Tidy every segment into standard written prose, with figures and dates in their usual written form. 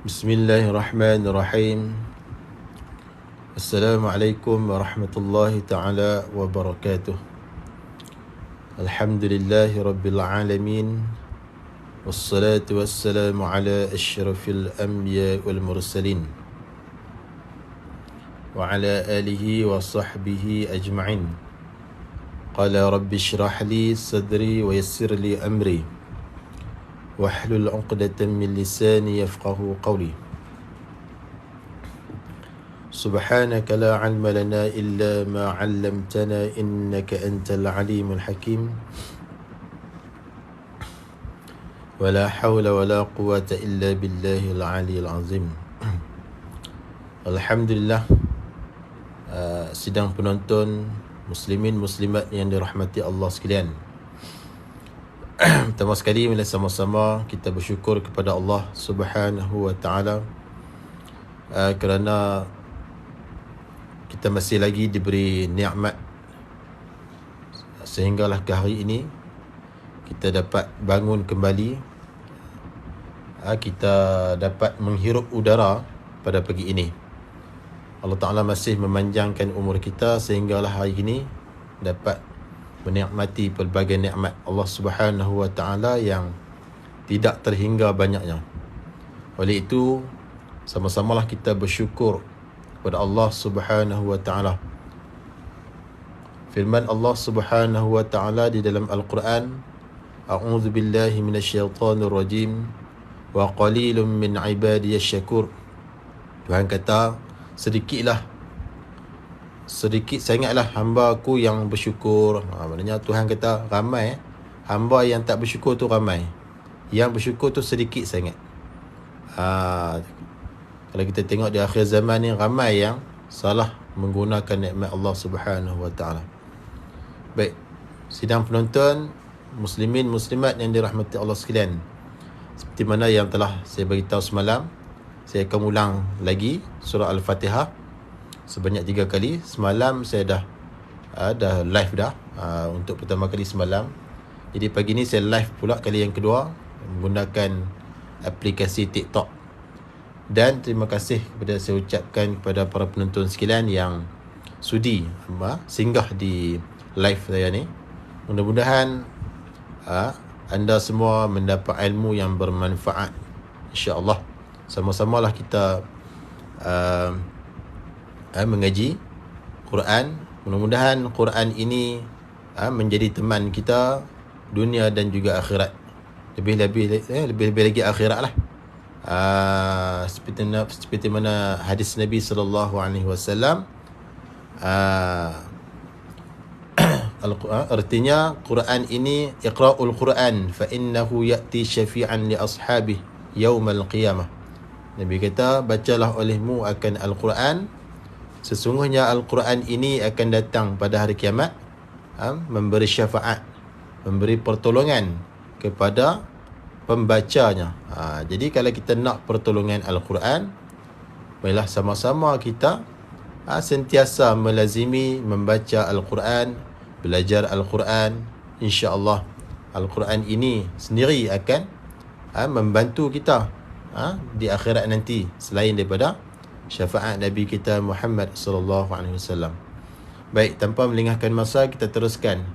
Bismillahirrahmanirrahim. Assalamualaikum warahmatullahi ta'ala wabarakatuh. Alhamdulillahi rabbil alamin. Wassalatu wassalamu ala asyrafil anbiya wal mursalin wa ala alihi wa sahbihi ajma'in. Qala rabbi syrah li sadri wa yassir li amri wahlul 'uqdatam min lisani yafqahu qawli. Subhanaka la 'ilma lana illa ma 'allamtana innaka antal 'alimul hakim. Wa la hawla wa la quwwata illa billahil 'aliyyil 'azim. Alhamdulillah, sidang penonton muslimin muslimat yang dirahmati Allah sekalian. Pertama sekali, mari sama-sama kita bersyukur kepada Allah Subhanahu wa ta'ala kerana kita masih lagi diberi nikmat sehinggalah ke hari ini kita dapat bangun kembali, kita dapat menghirup udara pada pagi ini. Allah Ta'ala masih memanjangkan umur kita sehinggalah hari ini dapat menikmati pelbagai nikmat Allah Subhanahu wa ta'ala yang tidak terhingga banyaknya. Oleh itu, sama-samalah kita bersyukur kepada Allah Subhanahu wa ta'ala. Firman Allah Subhanahu wa ta'ala di dalam Al-Quran, A'udzu billahi minasyaitonir rajim wa qalilun min ibadiyasy syakur. Tuhan kata, sedikit sangatlah hamba aku yang bersyukur. Maknanya Tuhan kata ramai, hamba yang tak bersyukur tu ramai, yang bersyukur tu sedikit sangat. Kalau kita tengok di akhir zaman ni, ramai yang salah menggunakan nikmat Allah Subhanahu wa ta'ala. Baik, sidang penonton muslimin muslimat yang dirahmati Allah sekalian, seperti mana yang telah saya beritahu semalam, saya akan ulang lagi surah Al-Fatihah sebanyak 3 kali. Semalam saya dah live untuk pertama kali semalam. Jadi pagi ni saya live pula kali yang kedua menggunakan aplikasi TikTok. Dan terima kasih kepada saya ucapkan kepada para penonton sekalian yang sudi singgah di live saya ni. Mudah-mudahan anda semua mendapat ilmu yang bermanfaat, insya-Allah. Sama-samalah kita mengaji Quran. Mudah-mudahan Quran ini menjadi teman kita dunia dan juga akhirat. Lebih lagi akhirat lah. Seperti mana hadis Nabi sallallahu alaihi wasallam, artinya Quran ini, iqra'ul Quran fa innahu ya'ti syafi'an li ashabihi yaumal qiyamah. Nabi kata, bacalah olehmu akan Al-Quran, sesungguhnya Al-Quran ini akan datang pada hari kiamat, memberi syafaat, memberi pertolongan kepada pembacanya. Jadi kalau kita nak pertolongan Al-Quran, marilah sama-sama kita sentiasa melazimi membaca Al-Quran, belajar Al-Quran. InsyaAllah Al-Quran ini sendiri akan membantu kita di akhirat nanti, selain daripada syafaat Nabi kita Muhammad sallallahu alaihi wasallam. Baik, tanpa melengahkan masa, kita teruskan.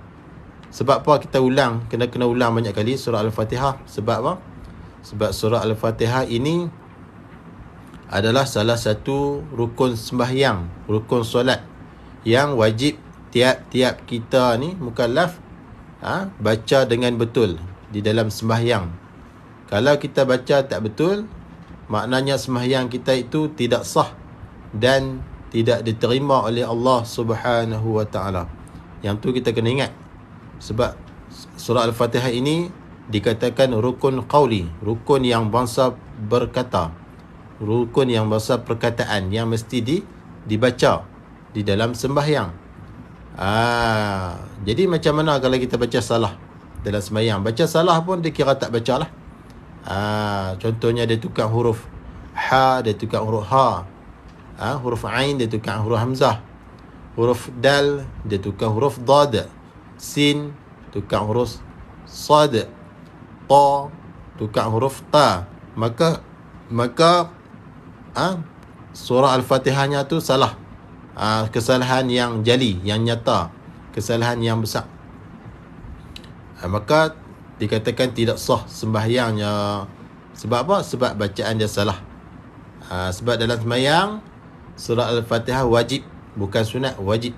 Sebab apa kita ulang, kena ulang banyak kali surah Al-Fatihah? Sebab apa? Sebab surah Al-Fatihah ini adalah salah satu rukun sembahyang, rukun solat yang wajib tiap-tiap kita ni mukallaf baca dengan betul di dalam sembahyang. Kalau kita baca tak betul, maknanya sembahyang kita itu tidak sah dan tidak diterima oleh Allah Subhanahu wa ta'ala. Yang tu kita kena ingat. Sebab surah Al-Fatihah ini dikatakan rukun qawli, rukun yang bangsa berkata, rukun yang bangsa perkataan yang mesti dibaca di dalam sembahyang. Jadi macam mana kalau kita baca salah dalam sembahyang? Baca salah pun dikira tak baca lah. Contohnya dia tukar huruf ha, dia tukar huruf ha, huruf ain dia tukar huruf hamzah, huruf dal dia tukar huruf dad, sin tukar huruf sad, ta tukar huruf ta. Maka surah Al-Fatihahnya tu salah. Kesalahan yang jali, yang nyata, kesalahan yang besar. Maka dikatakan tidak sah sembahyangnya. Sebab apa? Sebab bacaan dia salah. Sebab dalam sembahyang surah Al-Fatihah wajib, bukan sunat, wajib.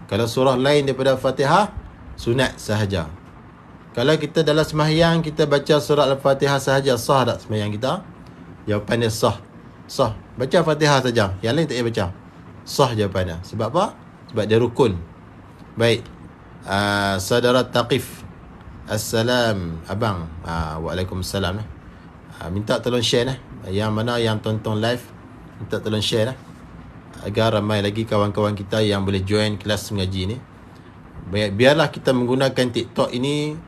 Kalau surah lain daripada Fatihah, sunat sahaja. Kalau kita dalam sembahyang kita baca surah Al-Fatihah sahaja, sah tak sembahyang kita? Jawapan dia sah. Sah. Baca Fatihah saja, yang lain tak payah baca. Sah jawapannya. Sebab apa? Sebab dia rukun. Baik. Saudara Taqif, Assalam abang. Waalaikumsalam. Minta tolong share yang mana yang tonton live, minta tolong share agar ramai lagi kawan-kawan kita yang boleh join kelas mengaji ni. Biarlah kita menggunakan TikTok ini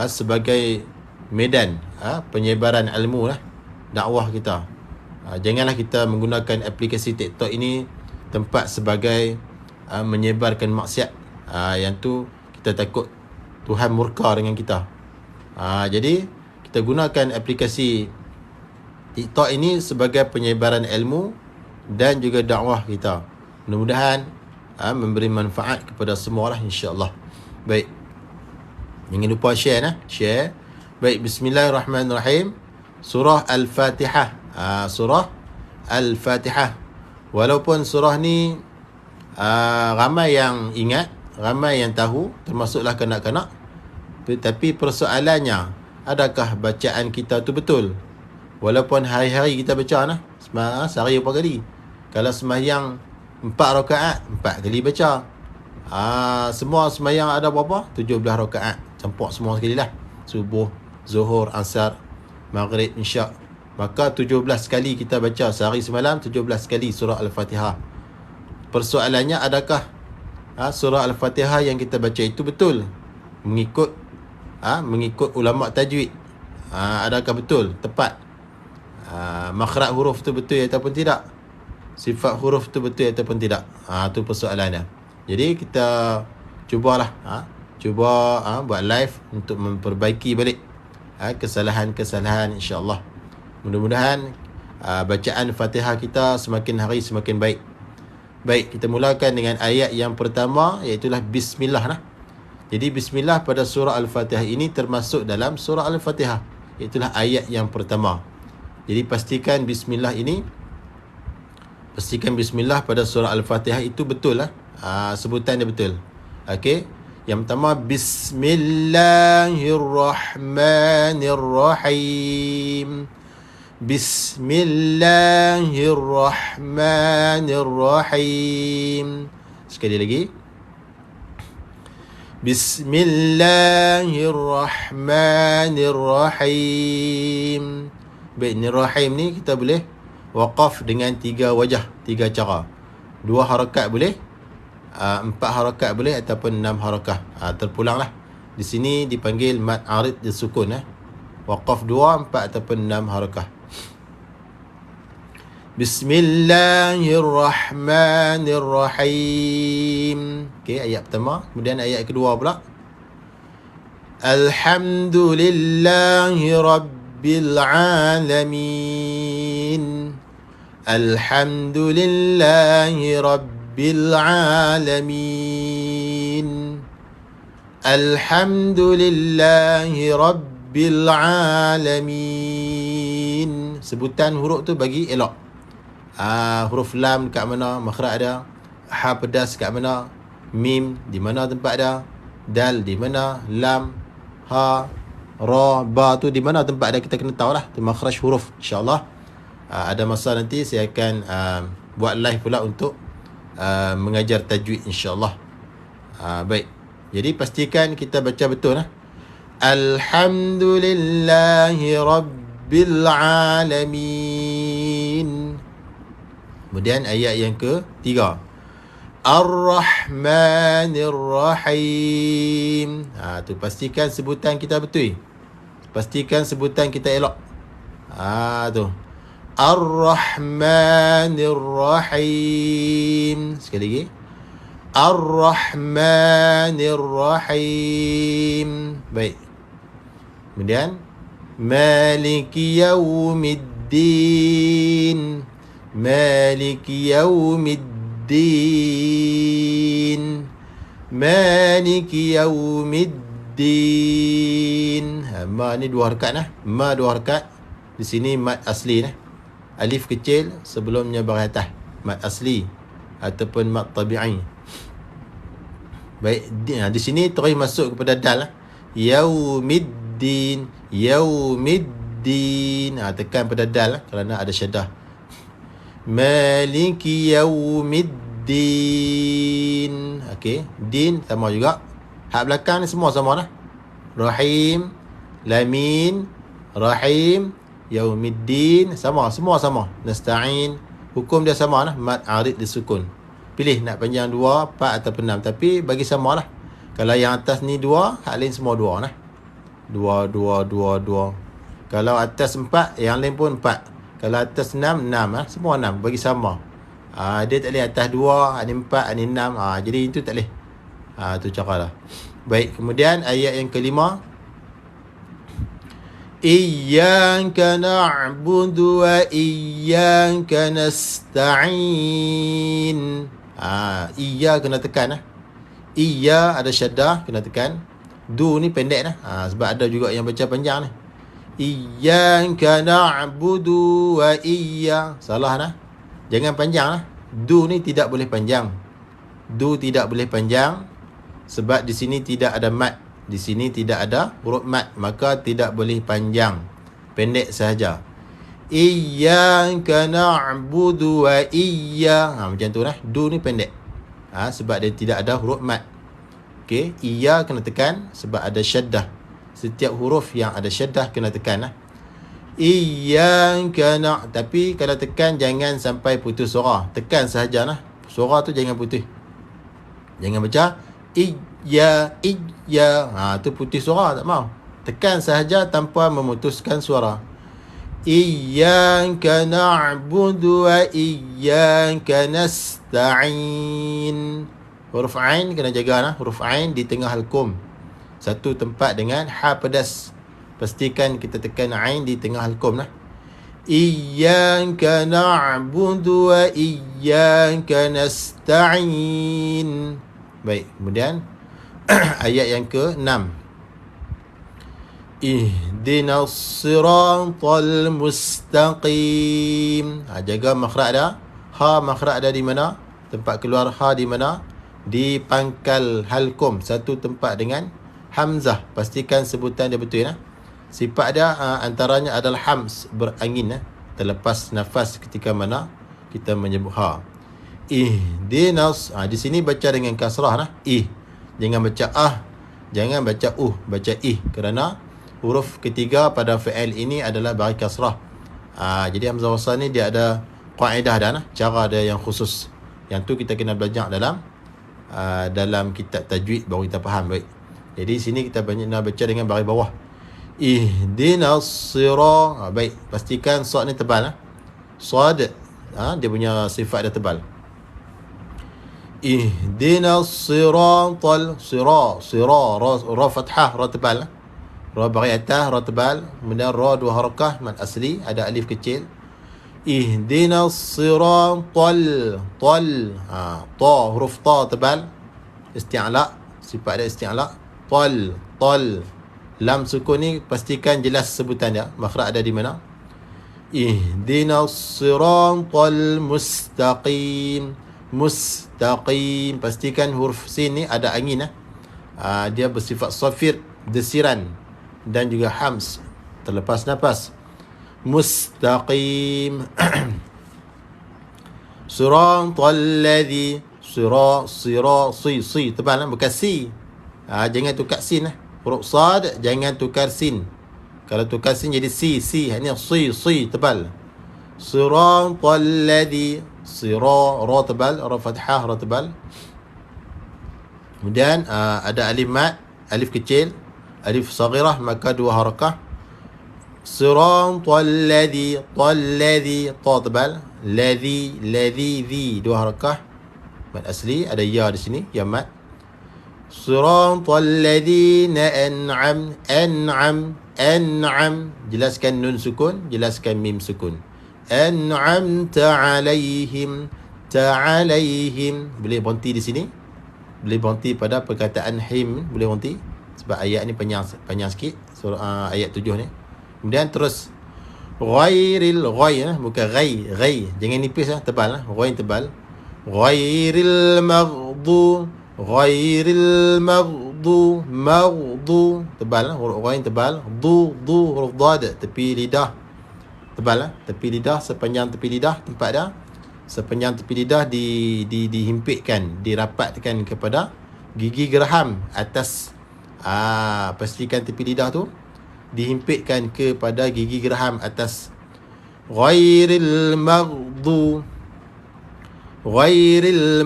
sebagai medan penyebaran ilmu dakwah kita. Janganlah kita menggunakan aplikasi TikTok ini tempat sebagai menyebarkan maksiat. Yang tu kita takut Tuhan murka dengan kita. Jadi kita gunakan aplikasi TikTok ini sebagai penyebaran ilmu dan juga dakwah kita. Mudah-mudahan memberi manfaat kepada semua lah, insya-Allah. Baik. Jangan lupa share share. Baik, bismillahirrahmanirrahim. Surah Al-Fatihah. Surah Al-Fatihah. Walaupun surah ni ramai yang ingat, ramai yang tahu, termasuklah kanak-kanak. Tetapi persoalannya, adakah bacaan kita tu betul? Walaupun hari-hari kita baca sehari berapa kali? Kalau sembahyang 4 rakaat, 4 kali baca. Semua sembahyang ada berapa? 17 rakaat. Campur semua sekali lah. Subuh, Zuhur, Asar, Maghrib, Isyak. Maka 17 kali kita baca sehari semalam, 17 kali surah Al-Fatihah. Persoalannya, adakah surah Al-Fatihah yang kita baca itu betul? Mengikut ulama tajwid. Adakah betul, tepat? Makhraj huruf tu betul ataupun tidak? Sifat huruf tu betul ataupun tidak? Tu persoalannya. Jadi kita cubalah buat live untuk memperbaiki balik kesalahan-kesalahan, insya-Allah. Mudah-mudahan bacaan Fatihah kita semakin hari semakin baik. Baik, kita mulakan dengan ayat yang pertama, iaitu bismillah. Jadi bismillah pada surah Al-Fatihah ini termasuk dalam surah Al-Fatihah. Itulah ayat yang pertama. Jadi pastikan bismillah pada surah Al-Fatihah itu betul sebutan dia betul. Okey. Yang pertama, Bismillahirrahmanirrahim. Bismillahirrahmanirrahim. Sekali lagi. Bismillahirrahmanirrahim. Baik, ni rahim ni kita boleh waqaf dengan 3 wajah, 3 cara. 2 harakat boleh, 4 harakat boleh, ataupun 6 harakah. Terpulanglah. Di sini dipanggil mad arid disukun. Waqaf 2, 4 ataupun 6 harakah. Bismillahirrahmanirrahim. Okey, ayat pertama. Kemudian ayat kedua pula. Alhamdulillahi rabbil alamin. Alhamdulillahi rabbil alamin. Alhamdulillahi rabbil alamin. Sebutan huruf tu bagi elok. Huruf lam kat mana makhraj dia, ha pedas kat mana, mim di mana tempat dia, dal di mana, lam, ha, ra, ba tu di mana tempat dia, kita kena tahu lah tu makhraj huruf, insya-Allah. Ada masa nanti saya akan buat live pula untuk mengajar tajwid, insya-Allah. Baik. Jadi pastikan kita baca betul Alhamdulillahi rabbil alamin. Kemudian ayat yang ke-3. Ar-Rahmanir-Rahim. Tu pastikan sebutan kita betul. Pastikan sebutan kita elok. Tu. Ar-Rahmanir-Rahim. Sekali lagi. Ar-Rahmanir-Rahim. Baik. Kemudian Maliki Yaumiddin. Maliki yaumiddin. Maliki yaumiddin. Ma ni 2 harakat nah. Ma 2 harakat. Di sini mad asli nah. Alif kecil sebelumnya baris atas. Mad asli ataupun mad tabi'i. Baik, di sini terus masuk kepada dal lah. Yaumiddin. Yaumiddin. Tekan pada dal lah kerana ada syaddah. Maliki yaumiddin. Okey, din sama juga. Hak belakang ni semua sama lah. Rahim, lamin, rahim, yaumiddin, sama, semua sama. Nasta'in, hukum dia sama lah. Mad arid disukun. Pilih nak panjang 2, 4 atau 6. Tapi bagi sama lah. Kalau yang atas ni 2, hak lain semua 2 lah. 2, 2, 2, 2. Kalau atas 4, yang lain pun 4. Kalau atas 6, 6 lah. Semua 6. Bagi sama. Dia tak boleh atas 2, ni 4, ni 6. Jadi itu tak boleh. Itu cara lah. Baik. Kemudian ayat yang kelima. Iyyaka na'budu wa iyyaka nasta'in. Iyya kena tekan lah. Iyya ada syaddah, kena tekan. Du ni pendek lah. Sebab ada juga yang baca panjang ni. Iyyaka na'budu wa iyya. Salah lah. Jangan panjang lah. Du ni tidak boleh panjang. Du tidak boleh panjang. Sebab di sini tidak ada mat. Di sini tidak ada huruf mat. Maka tidak boleh panjang. Pendek sahaja. Iyyaka na'budu wa iyya. Macam tu lah. Du ni pendek. Sebab dia tidak ada huruf mat. Okey. Iyya kena tekan. Sebab ada syaddah. Setiap huruf yang ada syaddah kena tekan lah. Iyyaka tapi kalau tekan jangan sampai putus suara. Tekan sahajalah. Suara tu jangan putus. Jangan baca iyya. Tu putus suara, tak mau. Tekan sahaja tanpa memutuskan suara. Iyyaka na'budu wa iyyaka nasta'in. Huruf ain kena jaga lah. Huruf ain di tengah halkum. Satu tempat dengan ha pedas. Pastikan kita tekan ain di tengah halkum lah. Iyyaka na'budu wa iyyaka nasta'in. Baik, kemudian ayat yang ke-6. Ihdinas siratal mustaqim. Jaga makhraj dah. Ha makhraj dah di mana? Tempat keluar ha di mana? Di pangkal halkum. Satu tempat dengan hamzah. Pastikan sebutan dia betul lah. Sifat dia antaranya adalah hams, berangin. Terlepas nafas ketika mana kita menyebut ha. Ihdinas. Di sini baca dengan kasrah lah. Jangan baca jangan baca baca kerana huruf ketiga pada fi'il ini adalah bagi kasrah. Jadi hamzah wasal ni dia ada kaedah dah lah. Cara dia yang khusus. Yang tu kita kena belajar dalam kitab tajwid baru kita faham. Baik. Jadi sini kita banyak nak baca dengan baris bawah. Ihdinas sira. Baik, pastikan sad ni tebal lah. Sad dia punya sifat dia tebal. Ihdinas siratal sira ra fathah, ra tebal lah. Ra baris atas, ra tebal. Kemudian ra 2 harakah mad asli, ada alif kecil. Ihdinas siratal ta huruf ta tebal. Isti'la, sifat dia isti'la. Tal. Lam sukun ni pastikan jelas sebutan dia. Makhraj ada di mana? Ihdinas siratal mustaqim. Mustaqim. Pastikan huruf sin ni ada angin. Dia bersifat safir, desiran dan juga hams, terlepas nafas. Mustaqim. Siratal ladzi si tebal lah, bukan si. Jangan tukar sin lah. Huruf sad jangan tukar sin. Kalau tukar sin jadi si. Ini si tebal. Siratal ladzi ra tebal, ra fathah, ra tebal. Kemudian ada alif mat, alif kecil, alif saghirah, maka 2 harakah. Siratal ladzi ta tebal, ladzi zi 2 harakah. Mad asli, ada ya di sini, ya mat. Siratal ladzina an'am. Jelaskan nun sukun, jelaskan mim sukun. an'amta alaihim, ta'alaihim. Boleh berhenti di sini. Boleh berhenti pada perkataan him, boleh berhenti sebab ayat ni panjang sikit. Surah ayat 7 ni. Kemudian terus ghairil ghai, bukan ghai. Jangan nipis tebal ghain tebal. Ghairil maghdu, maghdu tebal huruf ghain tebal. Du huruf dad tepi lidah tebal tepi lidah, sepanjang tepi lidah tempat dia. Sepanjang tepi lidah dihimpitkan, dirapatkan kepada gigi geraham atas. Pastikan tepi lidah tu dihimpitkan kepada gigi geraham atas. Ghairil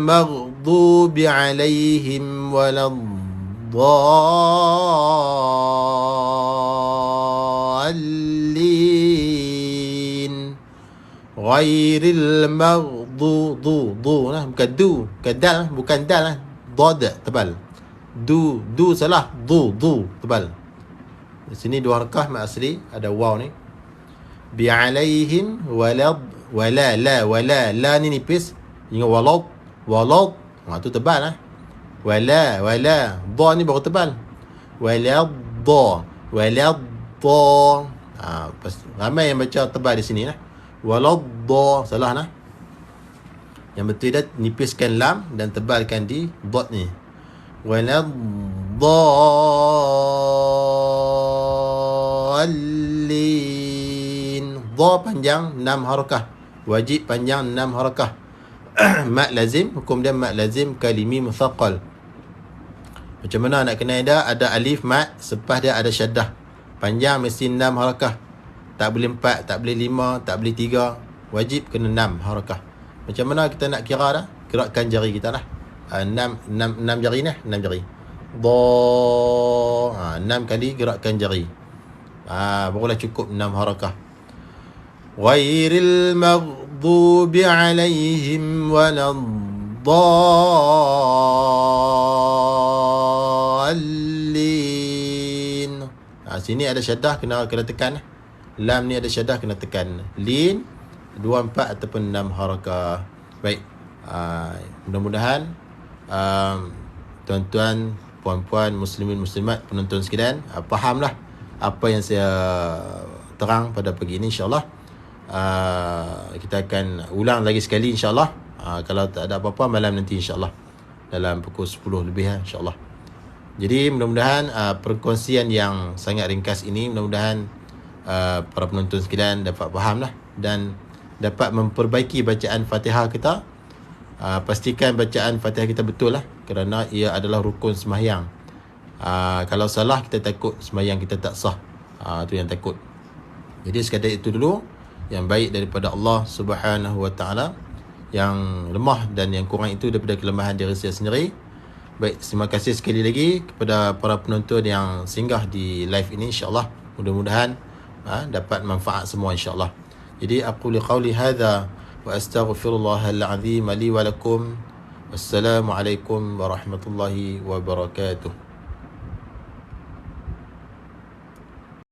maghdubi alaihim waladdallin. Ghairil maghdu bukan du, bukan dal, bukan dal dad tebal. Du salah, du tebal. Di sini 2 harakah mat asli, ada waw ni. Bi alaihim wala ni nipis. Ingat walad tu tebal wala dha ni baru tebal. Walad ramai yang baca tebal di sini waladda, salah Yang betul dia nipiskan lam dan tebalkan di dot ni. Waladdallin. Dha panjang 6 harakah. Wajib panjang 6 harakah. Mat lazim, hukum dia mat lazim kalimi muthaqal. Macam mana nak kenal dia? Ada alif mat, selepas dia ada syaddah. Panjang mesti 6 harakah. Tak boleh 4, tak boleh 5, tak boleh 3. Wajib kena 6 harakah. Macam mana kita nak kira dah? Gerakkan jari kita 6 jari 6 jari. Dha 6 kali gerakkan jari. Barulah cukup 6 harakah. Ghairil maghdubi alaihim waladdallin. Sini ada syaddah, kena tekan. Lam ni ada syaddah, kena tekan. Lin 2, 4 ataupun 6 harakah. Baik. Mudah-mudahan tuan-tuan, puan-puan, muslimin, muslimat, penonton sekalian fahamlah apa yang saya terang pada pagi ini, insyaAllah. Kita akan ulang lagi sekali, insyaAllah. Kalau tak ada apa-apa, malam nanti insyaAllah dalam pukul 10 lebih, insyaAllah. Jadi mudah-mudahan perkongsian yang sangat ringkas ini, mudah-mudahan para penonton sekalian dapat faham dan dapat memperbaiki bacaan Fatihah kita. Pastikan bacaan Fatihah kita betul kerana ia adalah rukun sembahyang. Kalau salah, kita takut sembahyang kita tak sah. Itu yang takut. Jadi sekadar itu dulu. Yang baik daripada Allah Subhanahu Wa Taala, yang lemah dan yang kurang itu daripada kelemahan diri saya sendiri. Baik, terima kasih sekali lagi kepada para penonton yang singgah di live ini, insyaAllah. Mudah-mudahan dapat manfaat semua, insyaAllah. Jadi aku liqauli hadza wa astaghfirullahal azim li wa lakum. Wassalamualaikum warahmatullahi wabarakatuh.